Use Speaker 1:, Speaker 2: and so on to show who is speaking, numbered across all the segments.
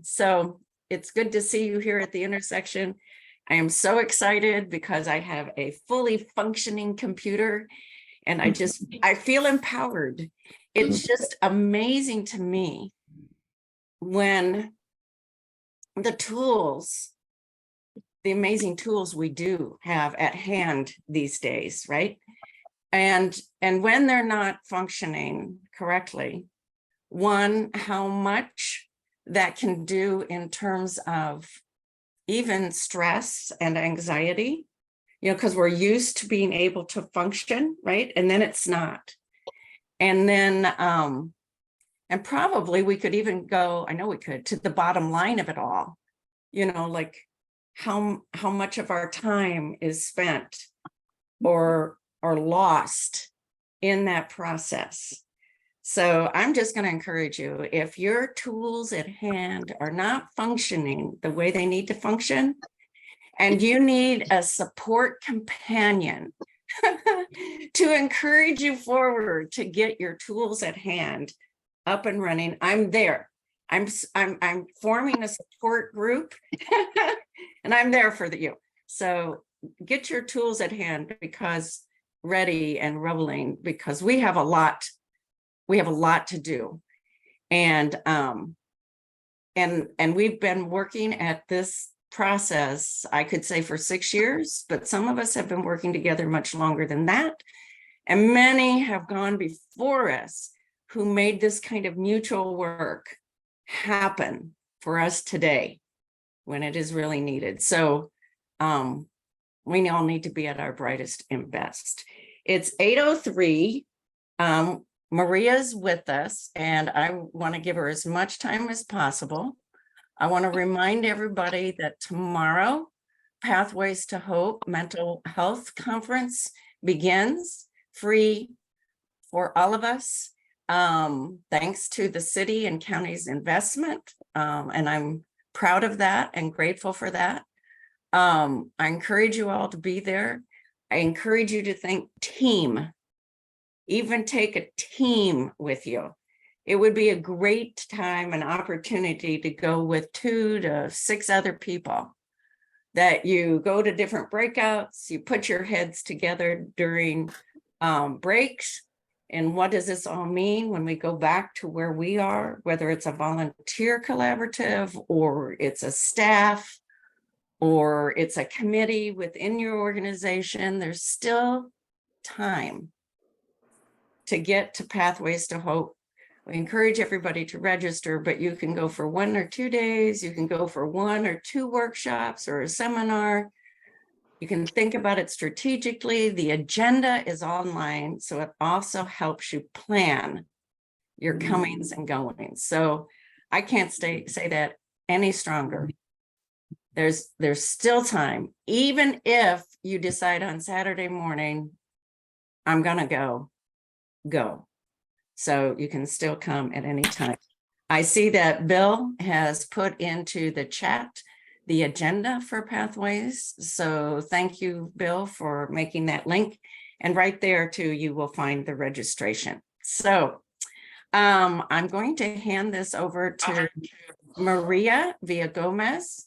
Speaker 1: So it's good to see you here at the intersection. I am so excited because I have a fully functioning computer and I feel empowered. It's just amazing to me when the amazing tools we do have at hand these days, right? And when they're not functioning correctly, one, how much that can do in terms of even stress and anxiety, because we're used to being able to function, right? And then it's not. And then, and probably we could even go, I know we could, to the bottom line of it all, like how much of our time is spent or lost in that process. So I'm just going to encourage you, if your tools at hand are not functioning the way they need to function, and you need a support companion to encourage you forward to get your tools at hand up and running, I'm there. I'm forming a support group and I'm there for you. So get your tools at hand ready and rolling, because we have a lot to do. And we've been working at this process, I could say, for 6 years, but some of us have been working together much longer than that. And many have gone before us who made this kind of mutual work happen for us today when it is really needed. So we all need to be at our brightest and best. It's 8:03. Maria's with us, and I want to give her as much time as possible. I want to remind everybody that tomorrow, Pathways to Hope Mental Health Conference begins, free for all of us, thanks to the city and county's investment, and I'm proud of that and grateful for that. I encourage you all to be there. I encourage you to think team. Even take a team with you. It would be a great time and opportunity to go with 2 to 6 other people, that you go to different breakouts, you put your heads together during breaks. And what does this all mean when we go back to where we are, whether it's a volunteer collaborative or it's a staff or it's a committee within your organization? There's still time to get to Pathways to Hope. We encourage everybody to register, but you can go for 1 or 2 days. You can go for 1 or 2 workshops or a seminar. You can think about it strategically. The agenda is online, so it also helps you plan your comings and goings. So I can't say that any stronger. There's still time, even if you decide on Saturday morning, I'm gonna go. So you can still come at any time. I see that Bill has put into the chat the agenda for Pathways. So thank you, Bill, for making that link. And right there too, you will find the registration. So I'm going to hand this over to Maria Villagomez.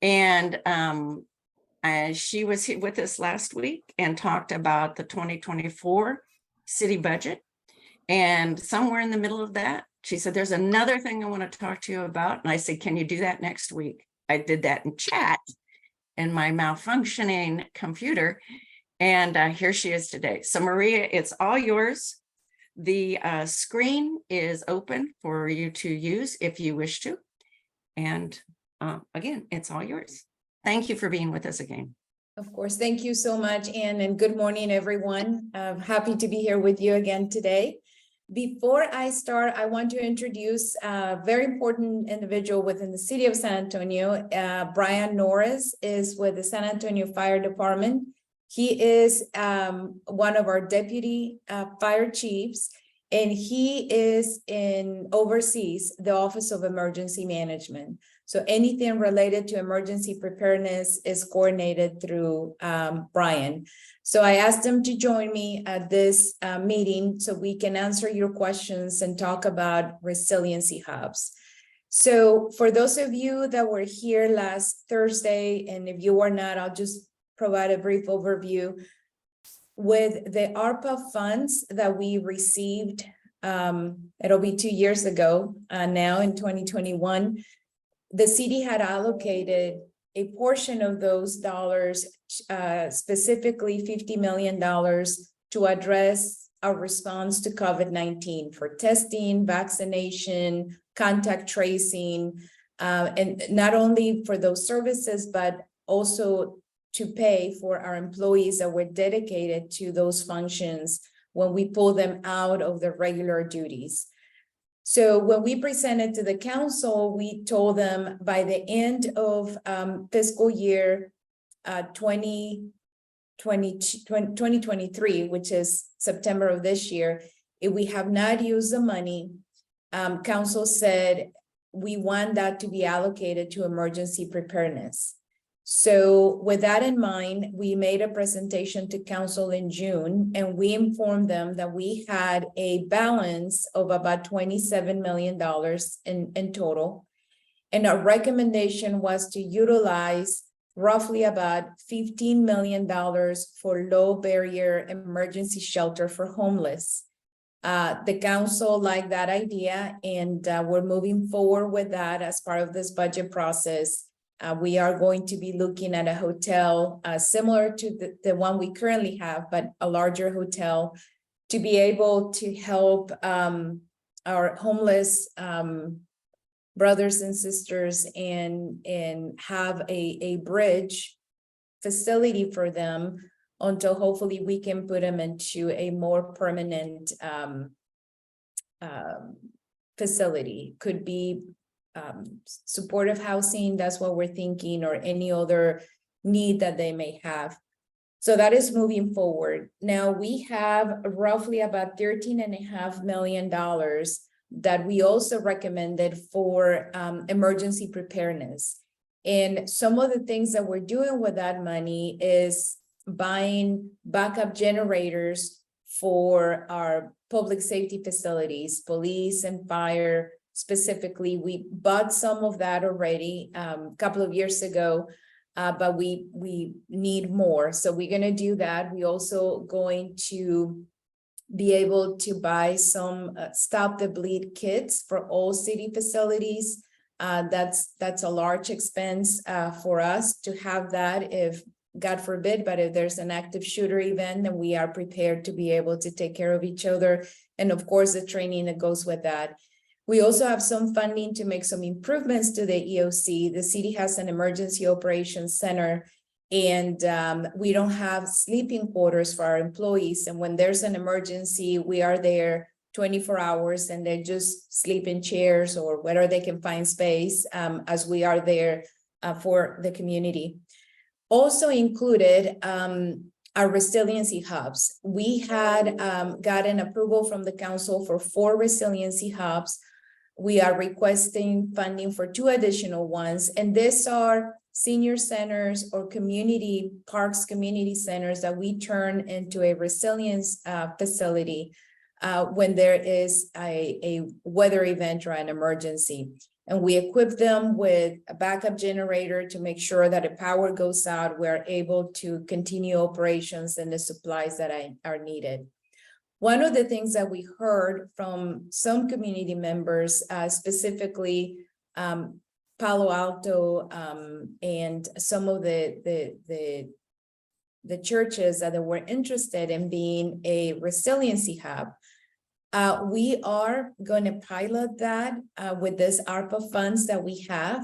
Speaker 1: And she was with us last week and talked about the 2024 city budget. And somewhere in the middle of that, she said, there's another thing I want to talk to you about. And I said, can you do that next week? I did that in chat in my malfunctioning computer. And here she is today. So Maria, it's all yours. The screen is open for you to use if you wish to. And again, it's all yours. Thank you for being with us again.
Speaker 2: Of course. Thank you so much, Anne, and good morning, everyone. I'm happy to be here with you again today. Before I start, I want to introduce a very important individual within the city of San Antonio. Bryan Norris is with the San Antonio Fire Department. He is one of our deputy fire chiefs, and he is oversees the Office of Emergency Management. So anything related to emergency preparedness is coordinated through Bryan. So I asked him to join me at this meeting so we can answer your questions and talk about Resiliency Hubs. So for those of you that were here last Thursday, and if you were not, I'll just provide a brief overview. With the ARPA funds that we received, it'll be 2 years ago, now in 2021, the city had allocated a portion of those dollars, specifically $50 million to address our response to COVID-19 for testing, vaccination, contact tracing, and not only for those services, but also to pay for our employees that were dedicated to those functions when we pull them out of their regular duties. So when we presented to the council, we told them by the end of fiscal year 2023, which is September of this year, if we have not used the money, council said we want that to be allocated to emergency preparedness. So with that in mind, we made a presentation to council in June, and we informed them that we had a balance of about $27 million in total. And our recommendation was to utilize roughly about $15 million for low barrier emergency shelter for homeless. The council liked that idea, and we're moving forward with that as part of this budget process. We are going to be looking at a hotel similar to the one we currently have, but a larger hotel, to be able to help our homeless brothers and sisters and have a bridge facility for them until hopefully we can put them into a more permanent facility. Could be supportive housing, that's what we're thinking, or any other need that they may have. So that is moving forward. Now we have roughly about $13.5 million that we also recommended for emergency preparedness. And some of the things that we're doing with that money is buying backup generators for our public safety facilities, police and fire. Specifically, we bought some of that already a couple of years ago, but we need more. So we're going to do that. We're also going to be able to buy some stop the bleed kits for all city facilities. That's a large expense for us to have that, if God forbid, but if there's an active shooter event, then we are prepared to be able to take care of each other. And of course, the training that goes with that. We also have some funding to make some improvements to the EOC. The city has an emergency operations center, and we don't have sleeping quarters for our employees. And when there's an emergency, we are there 24 hours and they just sleep in chairs or wherever they can find space, as we are there for the community. Also included our Resiliency Hubs. We had gotten approval from the council for 4 Resiliency Hubs. We are requesting funding for 2 additional ones, and these are senior centers or community parks, community centers that we turn into a resilience facility when there is a weather event or an emergency. And we equip them with a backup generator to make sure that if power goes out, we're able to continue operations and the supplies that are needed. One of the things that we heard from some community members, specifically Palo Alto and some of the churches that were interested in being a resiliency hub, we are going to pilot that with this ARPA funds that we have.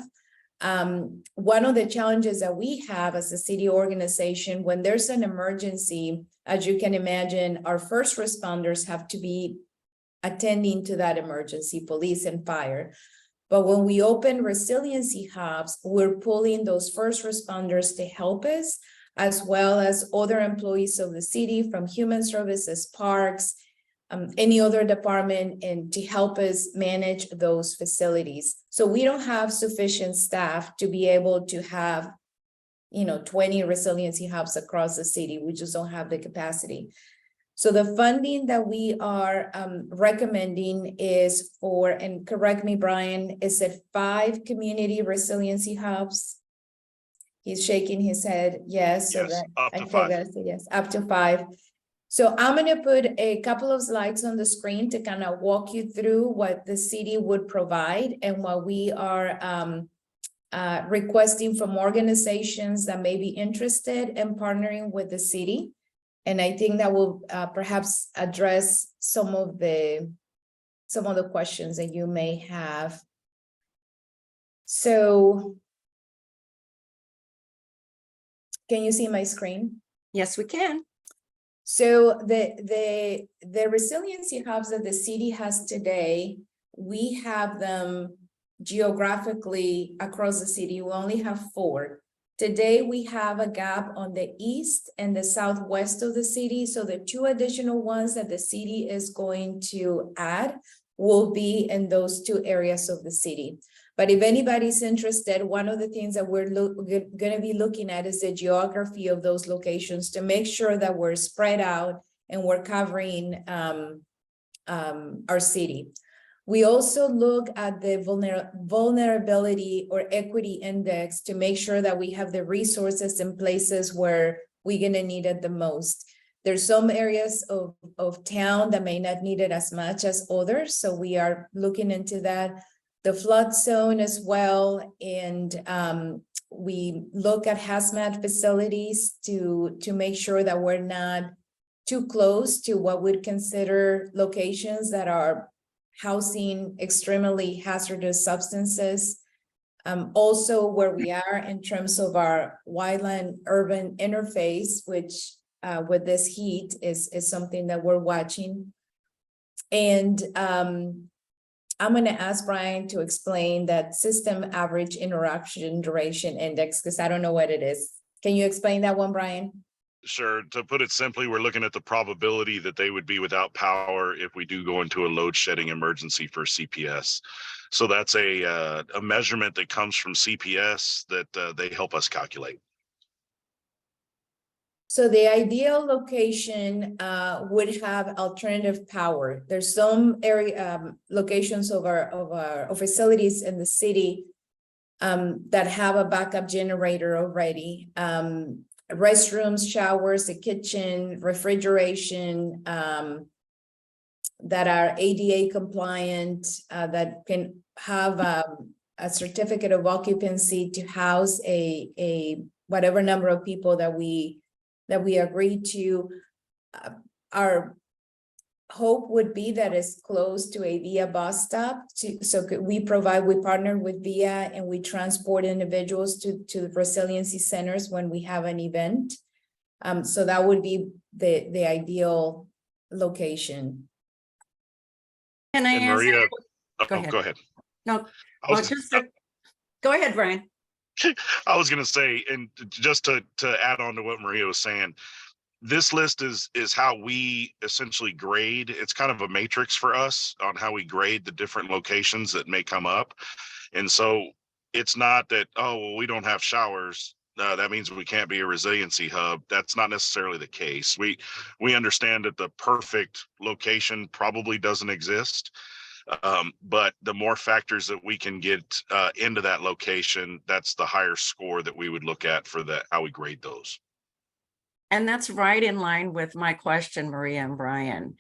Speaker 2: One of the challenges that we have as a city organization, when there's an emergency, as you can imagine, our first responders have to be attending to that emergency, police and fire. But when we open resiliency hubs, we're pulling those first responders to help us, as well as other employees of the city from human services, parks, any other department, and to help us manage those facilities. So we don't have sufficient staff to be able to have, 20 resiliency hubs across the city. We just don't have the capacity. So the funding that we are recommending is for, and correct me, Brian, is it 5 community resiliency hubs? He's shaking his head, yes, so
Speaker 3: Yes,
Speaker 2: that
Speaker 3: up
Speaker 2: I
Speaker 3: to
Speaker 2: think
Speaker 3: 5.
Speaker 2: I said yes, up to 5. So I'm gonna put a couple of slides on the screen to kind of walk you through what the city would provide and what we are requesting from organizations that may be interested in partnering with the city. And I think that will perhaps address some of the questions that you may have. So can you see my screen?
Speaker 1: Yes, we can.
Speaker 2: So the resiliency hubs that the city has today, we have them geographically across the city. We only have 4. Today, we have a gap on the east and the southwest of the city. So the 2 additional ones that the city is going to add will be in those 2 areas of the city. But if anybody's interested, one of the things that we're going to be looking at is the geography of those locations to make sure that we're spread out and we're covering our city. We also look at the vulnerability or equity index to make sure that we have the resources in places where we're going to need it the most. There's some areas of town that may not need it as much as others. So we are looking into that. The flood zone as well. And we look at hazmat facilities to make sure that we're not too close to what we'd consider locations that are housing extremely hazardous substances. Also where we are in terms of our wildland urban interface, which with this heat is something that we're watching. And I'm going to ask Brian to explain that system average interruption duration index, because I don't know what it is. Can you explain that one, Brian?
Speaker 3: Sure. To put it simply, we're looking at the probability that they would be without power if we do go into a load shedding emergency for CPS. So that's a measurement that comes from CPS that they help us calculate.
Speaker 2: So the ideal location would have alternative power. There's some area locations of our facilities in the city that have a backup generator already. Restrooms, showers, a kitchen, refrigeration that are ADA compliant, that can have a certificate of occupancy to house a whatever number of people that we agree to. Our hope would be that it's close to a VIA bus stop. So we partner with VIA and we transport individuals to the resiliency centers when we have an event. So that would be the ideal location.
Speaker 1: Can I
Speaker 3: And
Speaker 1: ask?
Speaker 3: Maria,
Speaker 1: Go ahead. No, well, go ahead, Brian.
Speaker 3: I was going to say, and just to add on to what Maria was saying, this list is how we essentially grade. It's kind of a matrix for us on how we grade the different locations that may come up. And so it's not that, oh, well, we don't have showers. That means we can't be a resiliency hub. That's not necessarily the case. We understand that the perfect location probably doesn't exist. But the more factors that we can get into that location, that's the higher score that we would look at for how we grade those.
Speaker 1: And that's right in line with my question, Maria and Brian.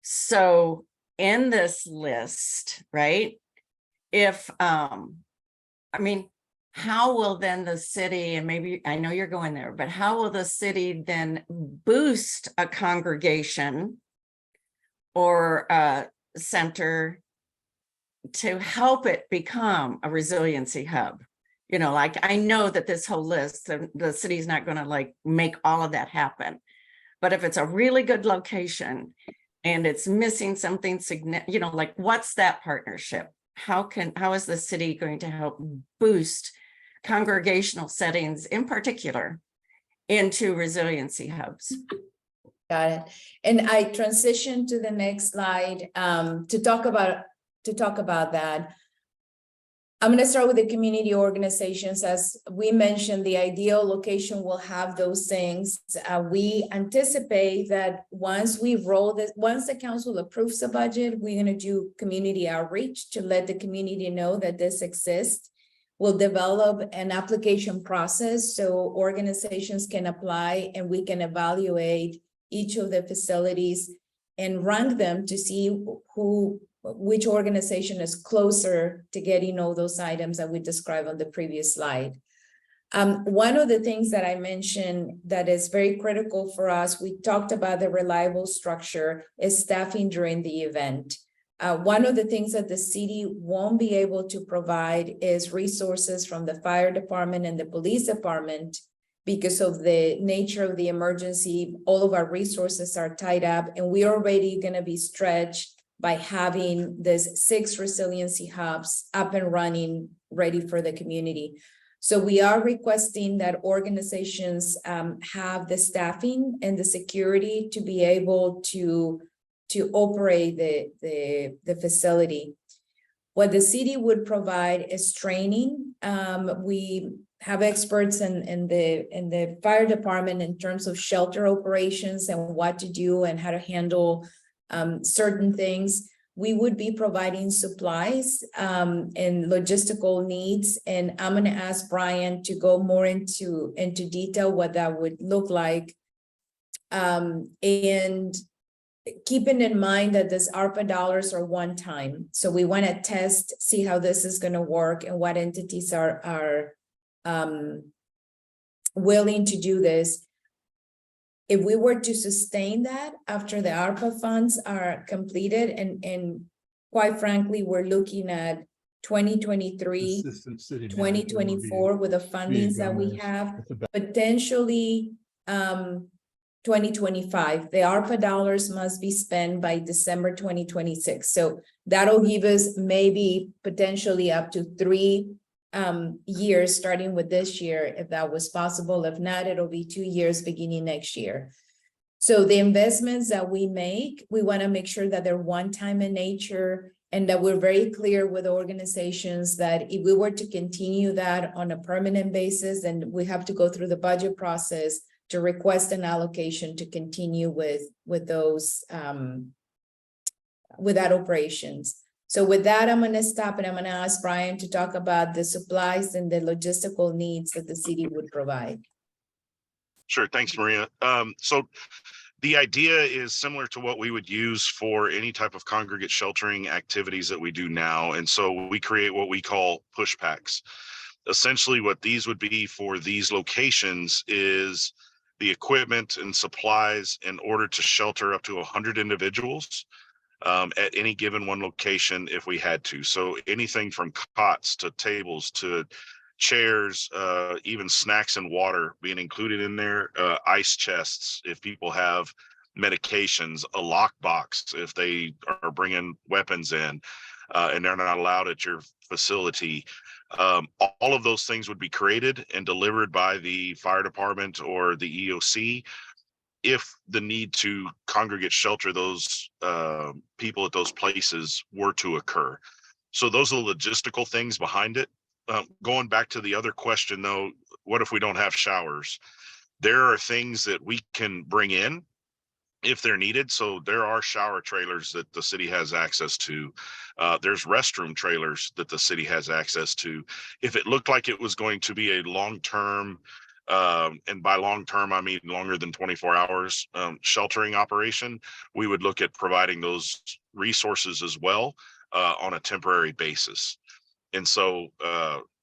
Speaker 1: So in this list, right, if, I mean, how will then the city, and maybe, I know you're going there, but how will the city then boost a congregation or a center to help it become a resiliency hub? You know, like, I know that this whole list, the city's not going to like make all of that happen. But if it's a really good location and it's missing something significant, you know, like, what's that partnership? How is the city going to help boost congregational settings in particular into resiliency hubs?
Speaker 2: Got it. And I transition to the next slide to talk about that. I'm going to start with the community organizations. As we mentioned, the ideal location will have those things. We anticipate that once the council approves the budget, we're going to do community outreach to let the community know that this exists. We'll develop an application process so organizations can apply and we can evaluate each of the facilities and rank them to see which organization is closer to getting all those items that we described on the previous slide. One of the things that I mentioned that is very critical for us, we talked about the reliable structure, is staffing during the event. One of the things that the city won't be able to provide is resources from the fire department and the police department because of the nature of the emergency. All of our resources are tied up and we're already going to be stretched by having this 6 resiliency hubs up and running, ready for the community. So we are requesting that organizations have the staffing and the security to be able to operate the facility. What the city would provide is training. We have experts in the fire department in terms of shelter operations and what to do and how to handle certain things. We would be providing supplies and logistical needs. And I'm going to ask Bryan to go more into detail what that would look like. And keeping in mind that this ARPA dollars are one time. So we want to test, see how this is going to work and what entities are willing to do this. If we were to sustain that after the ARPA funds are completed, and quite frankly, we're looking at 2023, 2024 with the fundings that we have, potentially 2025. The ARPA dollars must be spent by December 2026. So that'll give us maybe potentially up to 3 years starting with this year, if that was possible. If not, it'll be 2 years beginning next year. So the investments that we make, we want to make sure that they're one-time in nature and that we're very clear with organizations that if we were to continue that on a permanent basis, then we have to go through the budget process to request an allocation to continue with those with that operations. So with that, I'm going to stop and I'm going to ask Bryan to talk about the supplies and the logistical needs that the city would provide.
Speaker 3: Sure. Thanks, Maria. So the idea is similar to what we would use for any type of congregate sheltering activities that we do now. And so we create what we call push packs. Essentially, what these would be for these locations is the equipment and supplies in order to shelter up to 100 individuals at any given one location if we had to. So anything from cots to tables to chairs, even snacks and water being included in there, ice chests if people have medications, a lockbox if they are bringing weapons in and they're not allowed at your facility. All of those things would be created and delivered by the fire department or the EOC if the need to congregate shelter those people at those places were to occur. So those are the logistical things behind it. Going back to the other question though, what if we don't have showers? There are things that we can bring in if they're needed. So there are shower trailers that the city has access to. There's restroom trailers that the city has access to. If it looked like it was going to be a long-term, and by long-term, I mean longer than 24 hours sheltering operation, we would look at providing those resources as well on a temporary basis. And so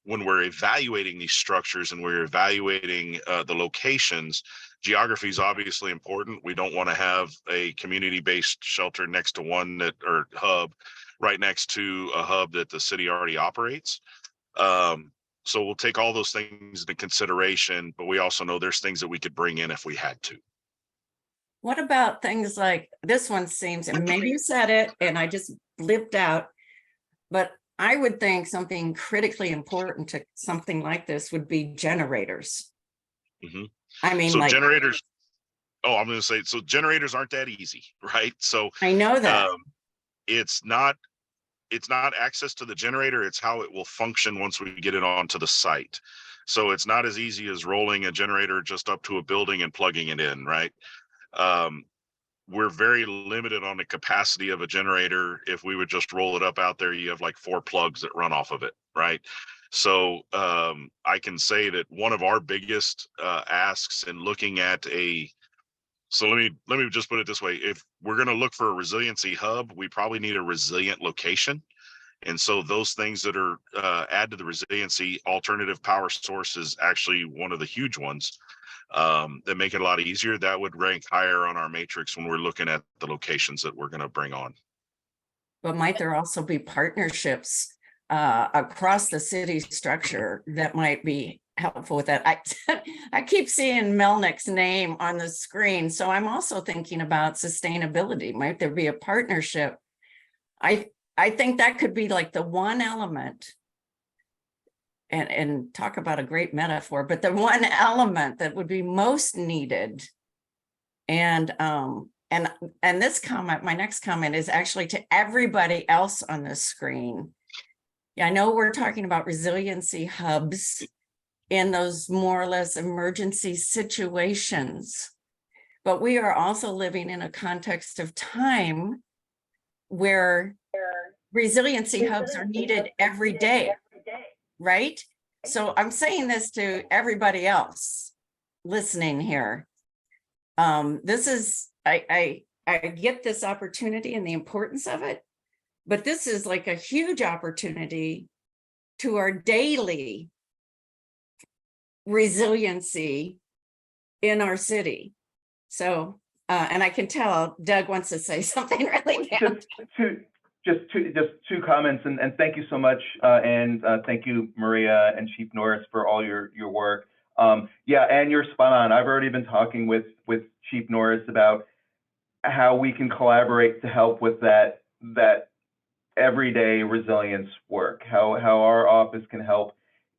Speaker 3: when we're evaluating these structures and we're evaluating the locations, geography is obviously important. We don't want to have a community-based shelter next to one that, or hub, right next to a hub that the city already operates. So we'll take all those things into consideration, but we also know there's things that we could bring in if we had to.
Speaker 1: What about things like this one seems, and maybe you said it and I just blipped out, but I would think something critically important to something like this would be generators.
Speaker 3: Mm-hmm.
Speaker 1: I mean,
Speaker 3: so
Speaker 1: like
Speaker 3: generators. Oh, I'm going to say, so generators aren't that easy, right? So
Speaker 1: I know that
Speaker 3: it's not it's not access to the generator, it's how it will function once we get it onto the site. So it's not as easy as rolling a generator just up to a building and plugging it in, right? We're very limited on the capacity of a generator. If we would just roll it up out there, you have like 4 plugs that run off of it, right? So I can say that one of our biggest asks in looking at so let me just put it this way. If we're going to look for a resiliency hub, we probably need a resilient location. And so those things that are add to the resiliency, alternative power source is actually one of the huge ones that make it a lot easier. That would rank higher on our matrix when we're looking at the locations that we're going to bring on.
Speaker 1: But might there also be partnerships across the city structure that might be helpful with that? I keep seeing Melnick's name on the screen, so I'm also thinking about sustainability. Might there be a partnership? I think that could be like the one element, and talk about a great metaphor, but the one element that would be most needed. And this comment, my next comment, is actually to everybody else on this screen. Yeah, I know we're talking about resiliency hubs in those more or less emergency situations, but we are also living in a context of time where resiliency hubs are needed every day, right? So I'm saying this to everybody else listening here. This is, I get this opportunity and the importance of it, but this is like a huge opportunity to our daily resiliency in our city. So, and I can tell Doug wants to say something really bad.
Speaker 4: Just two comments, and thank you so much, and thank you, Maria and Chief Norris, for all your work. Yeah, and you're spot on. I've already been talking with Chief Norris about how we can collaborate to help with that everyday resilience work. How our office can help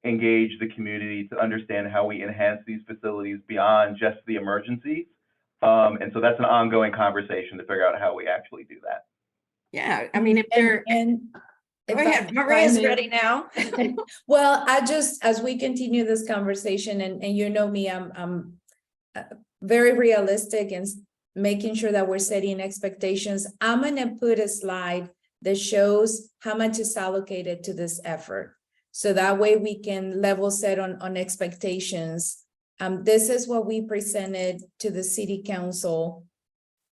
Speaker 4: engage the community to understand how we enhance these facilities beyond just the emergencies. And so that's an ongoing conversation to figure out how we actually do that.
Speaker 1: Yeah, I mean, if they're, go ahead, Maria's ready now.
Speaker 2: Well, as we continue this conversation, and you know me, I'm very realistic and making sure that we're setting expectations. I'm gonna put a slide that shows how much is allocated to this effort. So that way we can level set on expectations. This is what we presented to the city council,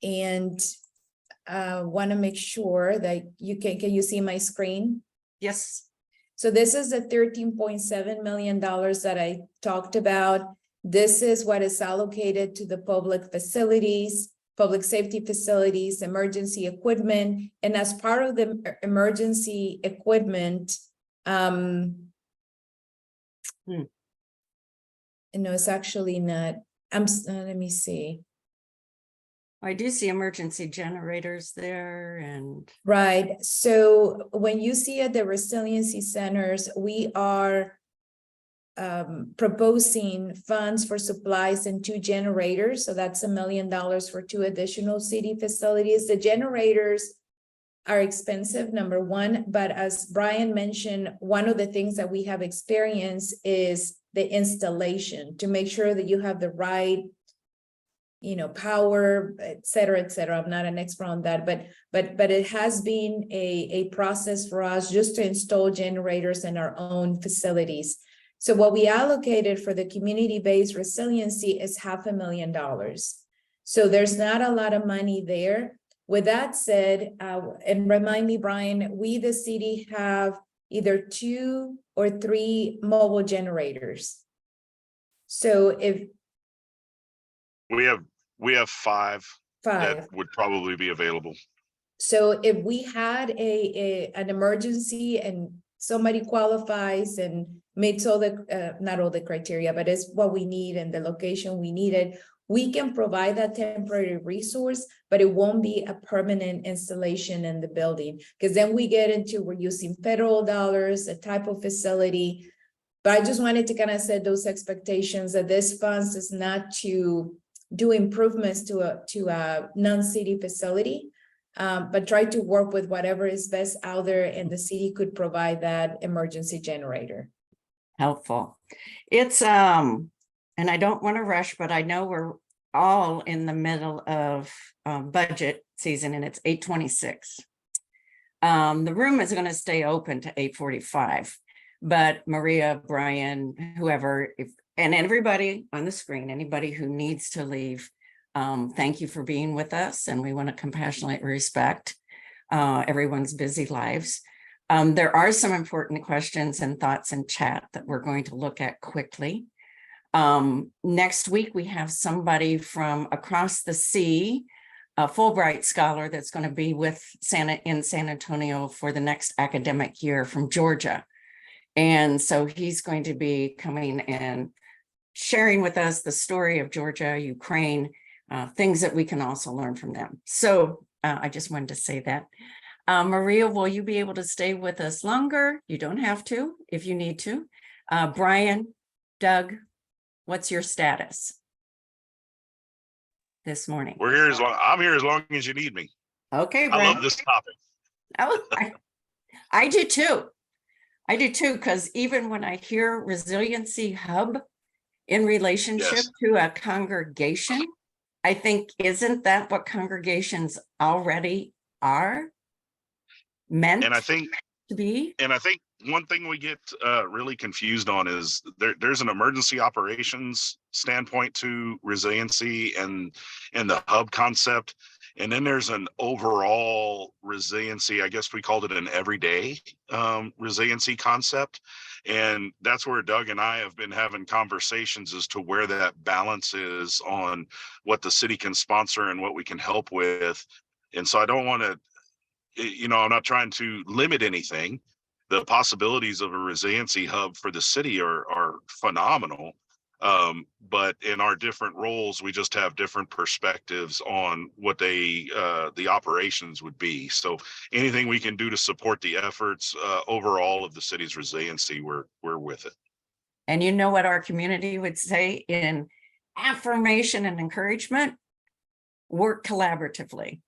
Speaker 2: and want to make sure that can you see my screen?
Speaker 1: Yes.
Speaker 2: So this is the $13.7 million that I talked about. This is what is allocated to the public facilities, public safety facilities, emergency equipment. And as part of the emergency equipment, no, it's actually not. Let me see.
Speaker 1: I do see emergency generators there, and
Speaker 2: Right. So when you see at the resiliency centers, we are proposing funds for supplies and 2 generators. So that's $1 million for 2 additional city facilities. The generators are expensive, number one, but as Bryan mentioned, one of the things that we have experienced is the installation to make sure that you have the right, power, et cetera, et cetera. I'm not an expert on that, but it has been a process for us just to install generators in our own facilities. So what we allocated for the community-based resiliency is $500,000. So there's not a lot of money there. With that said, and remind me, Bryan, we, the city, have either 2 or 3 mobile generators. So if
Speaker 3: we have 5 that would probably be available.
Speaker 2: So if we had an emergency and somebody qualifies and meets all the not all the criteria, but it's what we need and the location we needed, we can provide that temporary resource, but it won't be a permanent installation in the building, because then we get into we're using federal dollars, a type of facility. But I just wanted to kind of set those expectations that this funds is not to do improvements to a non-city facility, but try to work with whatever is best out there, and the city could provide that emergency generator.
Speaker 1: Helpful. It's, and I don't want to rush, but I know we're all in the middle of budget season and it's 8:26. The room is going to stay open to 8:45, but Maria, Brian, whoever, and everybody on the screen, anybody who needs to leave, thank you for being with us, and we want to compassionately respect everyone's busy lives. There are some important questions and thoughts in chat that we're going to look at quickly. Next week, we have somebody from across the sea, a Fulbright scholar that's going to be with in San Antonio for the next academic year from Georgia. And so he's going to be coming and sharing with us the story of Georgia, Ukraine, things that we can also learn from them. So I just wanted to say that. Maria, will you be able to stay with us longer? You don't have to if you need to. Brian, Doug, what's your status this morning?
Speaker 3: We're here I'm here as long as you need me.
Speaker 1: Okay,
Speaker 3: I
Speaker 1: Brian.
Speaker 3: love this topic.
Speaker 1: I do too. I do too, because even when I hear Resiliency Hub in relationship
Speaker 3: Yes.
Speaker 1: to a congregation, I think, isn't that what congregations already are meant
Speaker 3: And I think
Speaker 1: to be?
Speaker 3: one thing we get really confused on is there's an emergency operations standpoint to resiliency and the hub concept. And then there's an overall resiliency, I guess we called it an everyday resiliency concept. And that's where Doug and I have been having conversations as to where that balance is on what the city can sponsor and what we can help with. And so I don't want to, I'm not trying to limit anything. The possibilities of a resiliency hub for the city are phenomenal. But in our different roles, we just have different perspectives on what the operations would be. So anything we can do to support the efforts overall of the city's resiliency, we're with it.
Speaker 1: And you know what our community would say in affirmation and encouragement? Work collaboratively.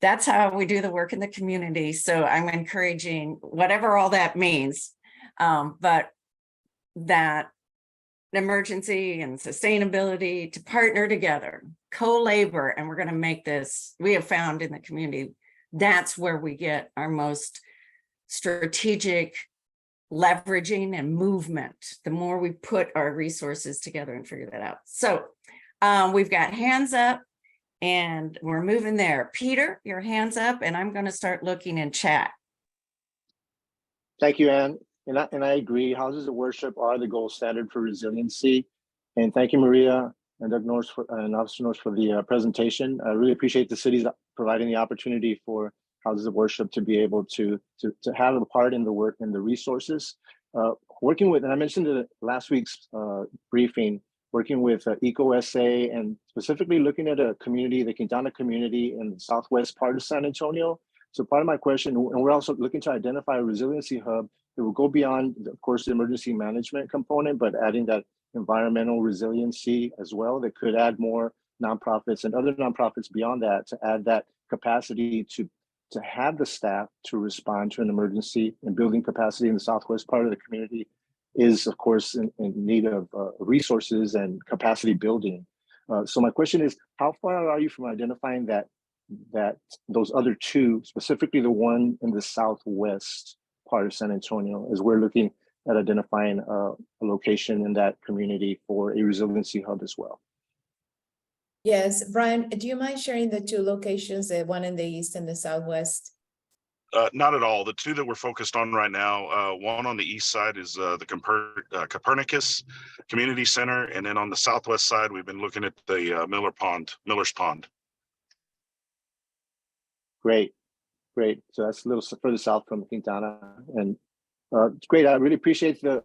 Speaker 1: That's how we do the work in the community. So I'm encouraging whatever all that means, but that emergency and sustainability to partner together, co-labor, and we're going to make this, we have found in the community, that's where we get our most strategic leveraging and movement, the more we put our resources together and figure that out. So we've got hands up and we're moving there. Peter, your hand's up, and I'm going to start looking in chat.
Speaker 5: Thank you, Ann. And I agree. Houses of worship are the gold standard for resiliency. And thank you, Maria and Doug Norris and Officer Norris for the presentation. I really appreciate the city's providing the opportunity for houses of worship to be able to have a part in the work and the resources. Working with, and I mentioned it last week's briefing, working with EcoSA and specifically looking at a community, the Quintana community in the southwest part of San Antonio. So part of my question, and we're also looking to identify a resiliency hub that will go beyond, of course, the emergency management component, but adding that environmental resiliency as well that could add more nonprofits and other nonprofits beyond that to add that capacity to have the staff to respond to an emergency, and building capacity in the southwest part of the community is, of course, in need of resources and capacity building. So my question is, how far are you from identifying that those other two, specifically the one in the southwest part of San Antonio, as we're looking at identifying a location in that community for a resiliency hub as well?
Speaker 2: Yes, Brian, do you mind sharing the two locations, the one in the east and the southwest?
Speaker 3: Not at all. The two that we're focused on right now, one on the east side is the Copernicus Community Center, and then on the southwest side, we've been looking at the Miller's Pond.
Speaker 5: Great. So that's a little further south from Quintana, and it's great. I really appreciate the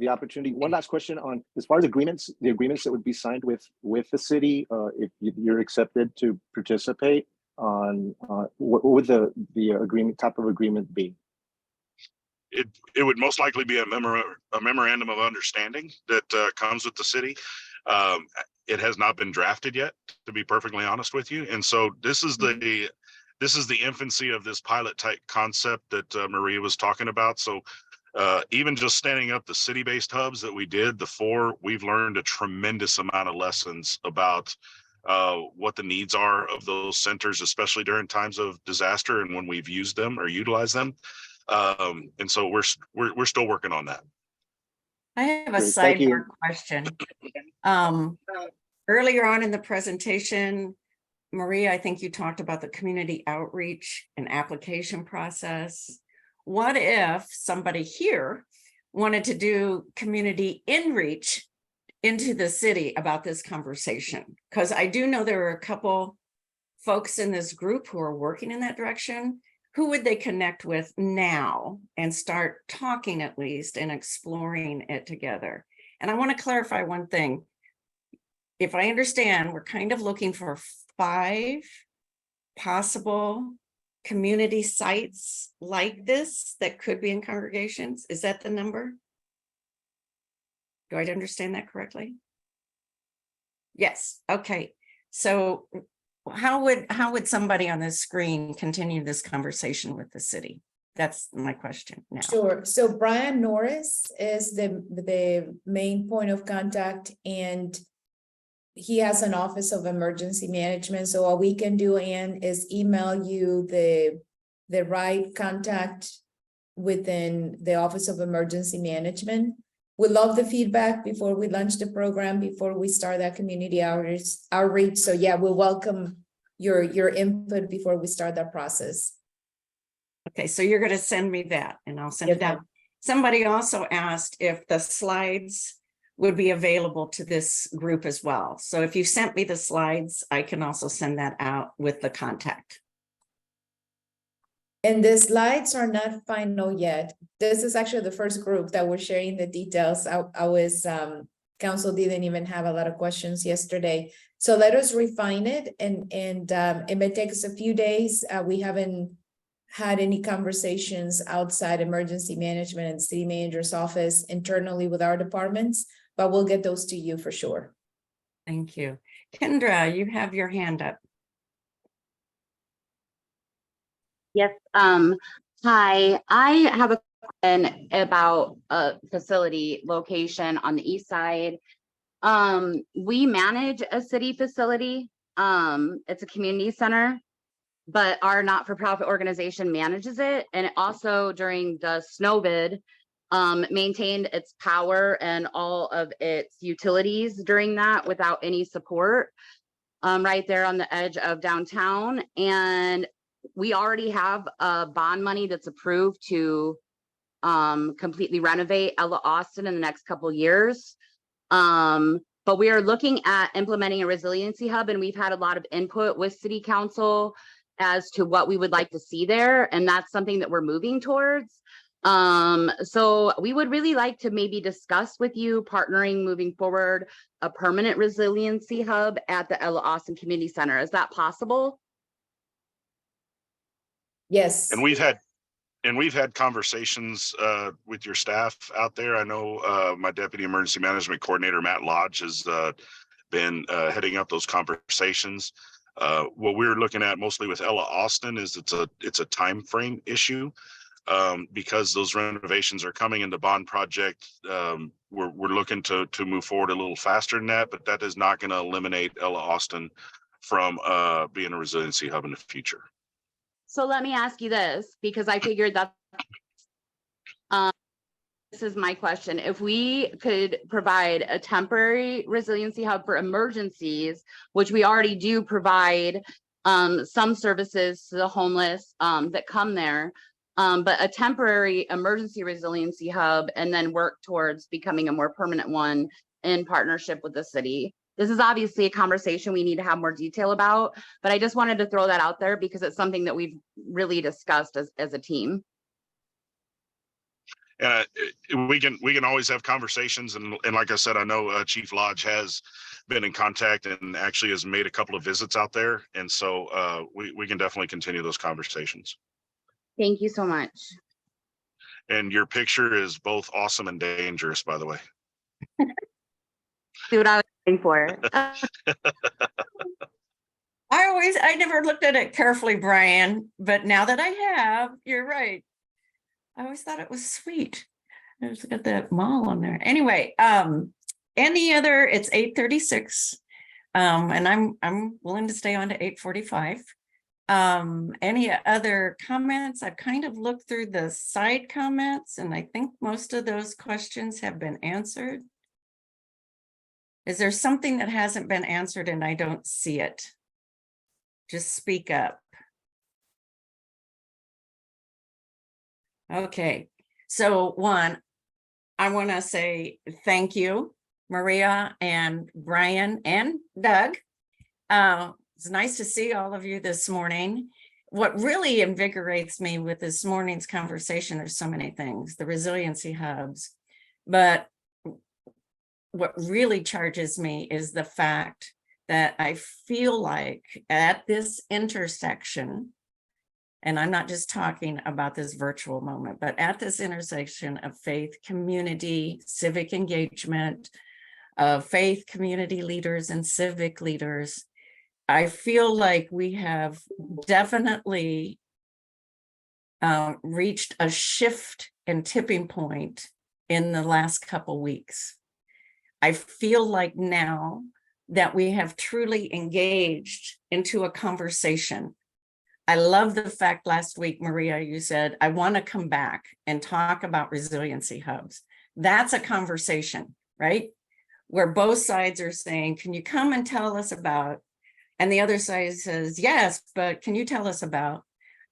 Speaker 5: opportunity. One last question on, as far as agreements, the agreements that would be signed with the city, if you're accepted to participate on, what would the agreement, type of agreement be?
Speaker 3: It would most likely be a memorandum of understanding that comes with the city. It has not been drafted yet, to be perfectly honest with you. And so this is this is the infancy of this pilot type concept that Maria was talking about. So even just standing up the city-based hubs that we did, the 4, we've learned a tremendous amount of lessons about what the needs are of those centers, especially during times of disaster and when we've used them or utilized them. And so we're still working on that.
Speaker 1: I have a
Speaker 5: Great, thank you.
Speaker 1: sidebar question. Earlier on in the presentation, Maria, I think you talked about the community outreach and application process. What if somebody here wanted to do community inreach into the city about this conversation? Because I do know there are a couple folks in this group who are working in that direction. Who would they connect with now and start talking at least and exploring it together? And I want to clarify one thing. If I understand, we're kind of looking for 5 possible community sites like this that could be in congregations. Is that the number? Do I understand that correctly? Yes. Okay. So how would somebody on this screen continue this conversation with the city? That's my question now.
Speaker 2: Sure. So Bryan Norris is the main point of contact, and he has an office of emergency management. So all we can do, Ann, is email you the right contact within the Office of Emergency Management. We love the feedback before we launch the program, before we start that community outreach. So yeah, we welcome your input before we start that process.
Speaker 1: Okay, so you're going to send me that and I'll send it out. Somebody also asked if the slides would be available to this group as well. So if you sent me the slides, I can also send that out with the contact.
Speaker 2: And the slides are not final yet. This is actually the first group that we're sharing the details. Council didn't even have a lot of questions yesterday. So let us refine it, and it may take us a few days. We haven't had any conversations outside emergency management and city manager's office internally with our departments, but we'll get those to you for sure.
Speaker 1: Thank you. Kendra, you have your hand up.
Speaker 6: Yes. Hi, I have a question about a facility location on the east side. We manage a city facility. It's a community center, but our not-for-profit organization manages it. And it also, during the snowbid, maintained its power and all of its utilities during that without any support, right there on the edge of downtown. And we already have bond money that's approved to completely renovate Ella Austin in the next couple of years. But we are looking at implementing a resiliency hub, and we've had a lot of input with city council as to what we would like to see there. And that's something that we're moving towards. So we would really like to maybe discuss with you partnering moving forward a permanent resiliency hub at the Ella Austin Community Center. Is that possible?
Speaker 2: Yes.
Speaker 3: And we've had conversations with your staff out there. I know my deputy emergency management coordinator, Matt Lodge, has been heading up those conversations. What we're looking at mostly with Ella Austin is it's a time frame issue, because those renovations are coming in the bond project. We're looking to move forward a little faster than that, but that is not going to eliminate Ella Austin from being a resiliency hub in the future.
Speaker 6: So let me ask you this, because I figured that this is my question. If we could provide a temporary resiliency hub for emergencies, which we already do provide some services to the homeless that come there, but a temporary emergency resiliency hub, and then work towards becoming a more permanent one in partnership with the city. This is obviously a conversation we need to have more detail about, but I just wanted to throw that out there because it's something that we've really discussed as a team.
Speaker 3: We can always have conversations, and like I said, I know Chief Lodge has been in contact and actually has made a couple of visits out there, and so we can definitely continue those conversations.
Speaker 6: Thank you so much.
Speaker 3: And your picture is both awesome and dangerous, by the way.
Speaker 6: See what I was looking for.
Speaker 1: I never looked at it carefully, Brian, but now that I have, you're right. I always thought it was sweet. I just got that mall on there. Anyway, any other, it's 8:36. And I'm willing to stay on to 8:45. Any other comments? I've kind of looked through the side comments and I think most of those questions have been answered. Is there something that hasn't been answered and I don't see it? Just speak up. Okay, so one, I want to say thank you, Maria and Brian and Doug. It's nice to see all of you this morning. What really invigorates me with this morning's conversation, there's so many things, the resiliency hubs, but what really charges me is the fact that I feel like at this intersection, and I'm not just talking about this virtual moment, but at this intersection of faith, community, civic engagement, of faith, community leaders, and civic leaders, I feel like we have definitely reached a shift and tipping point in the last couple weeks. I feel like now that we have truly engaged into a conversation. I love the fact last week, Maria, you said, I want to come back and talk about resiliency hubs. That's a conversation, right? Where both sides are saying, can you come and tell us about? And the other side says, yes, but can you tell us about?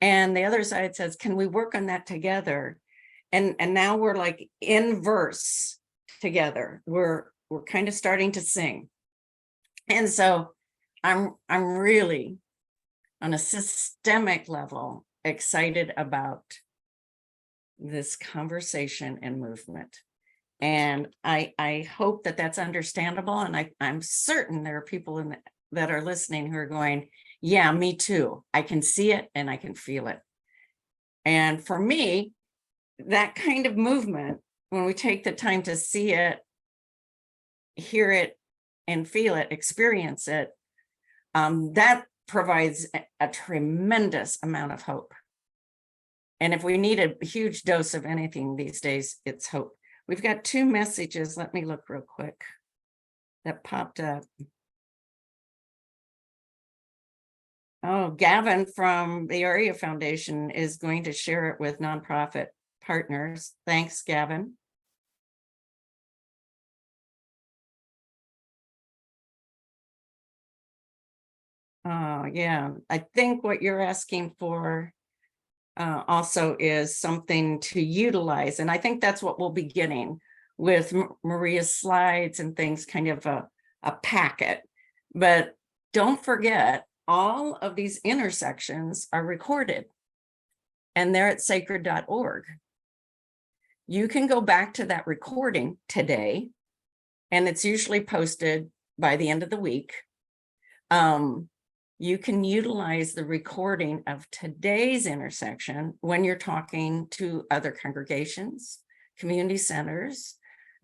Speaker 1: And the other side says, can we work on that together? And now we're like in verse together. We're kind of starting to sing. And so I'm really on a systemic level excited about this conversation and movement. And I hope that that's understandable. And I'm certain there are people that are listening who are going, yeah, me too. I can see it and I can feel it. And for me, that kind of movement, when we take the time to see it, hear it, and feel it, experience it, that provides a tremendous amount of hope. And if we need a huge dose of anything these days, it's hope. We've got two messages. Let me look real quick that popped up. Oh, Gavin from the Area Foundation is going to share it with nonprofit partners. Thanks, Gavin. Oh, yeah. I think what you're asking for also is something to utilize. And I think that's what we'll be getting with Maria's slides and things, kind of a packet. But don't forget, all of these intersections are recorded and they're at sacred.org. You can go back to that recording today, and it's usually posted by the end of the week. You can utilize the recording of today's intersection when you're talking to other congregations, community centers,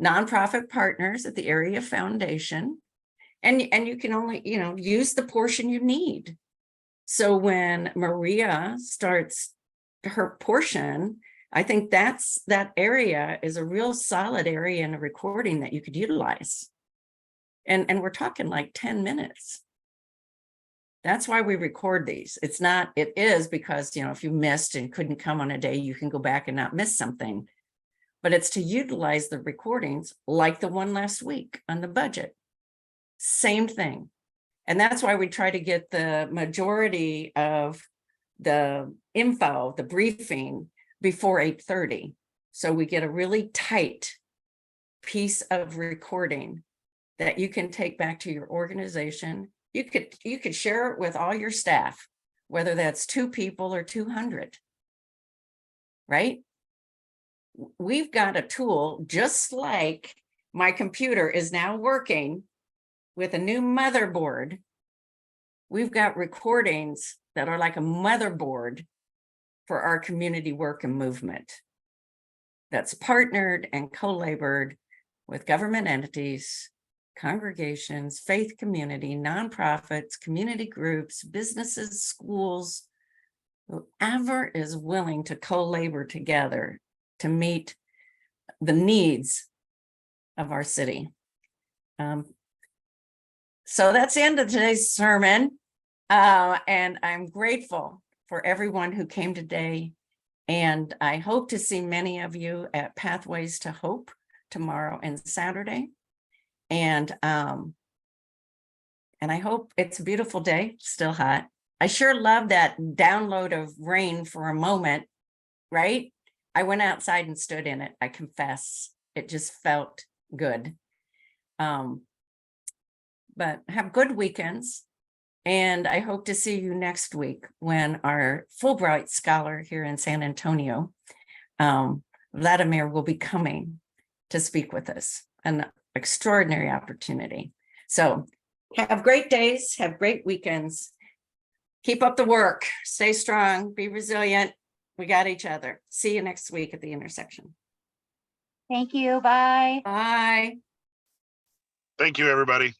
Speaker 1: nonprofit partners at the Area Foundation, and you can only, use the portion you need. So when Maria starts her portion, I think that area is a real solid area in a recording that you could utilize. And we're talking like 10 minutes. That's why we record these. It is because, if you missed and couldn't come on a day, you can go back and not miss something. But it's to utilize the recordings like the one last week on the budget. Same thing. And that's why we try to get the majority of the info, the briefing, before 8:30. So we get a really tight piece of recording that you can take back to your organization. You could share it with all your staff, whether that's 2 people or 200, right? We've got a tool, just like my computer is now working with a new motherboard. We've got recordings that are like a motherboard for our community work and movement that's partnered and co-labored with government entities, congregations, faith community, nonprofits, community groups, businesses, schools, whoever is willing to co-labor together to meet the needs of our city. So that's the end of today's sermon. And I'm grateful for everyone who came today. And I hope to see many of you at Pathways to Hope tomorrow and Saturday. And I hope it's a beautiful day, still hot. I sure love that download of rain for a moment, right? I went outside and stood in it, I confess. It just felt good. But have good weekends. And I hope to see you next week when our Fulbright scholar here in San Antonio, Vladimir, will be coming to speak with us. An extraordinary opportunity. So have great days, have great weekends. Keep up the work, stay strong, be resilient. We got each other. See you next week at the intersection.
Speaker 6: Thank you. Bye.
Speaker 1: Bye.
Speaker 3: Thank you, everybody.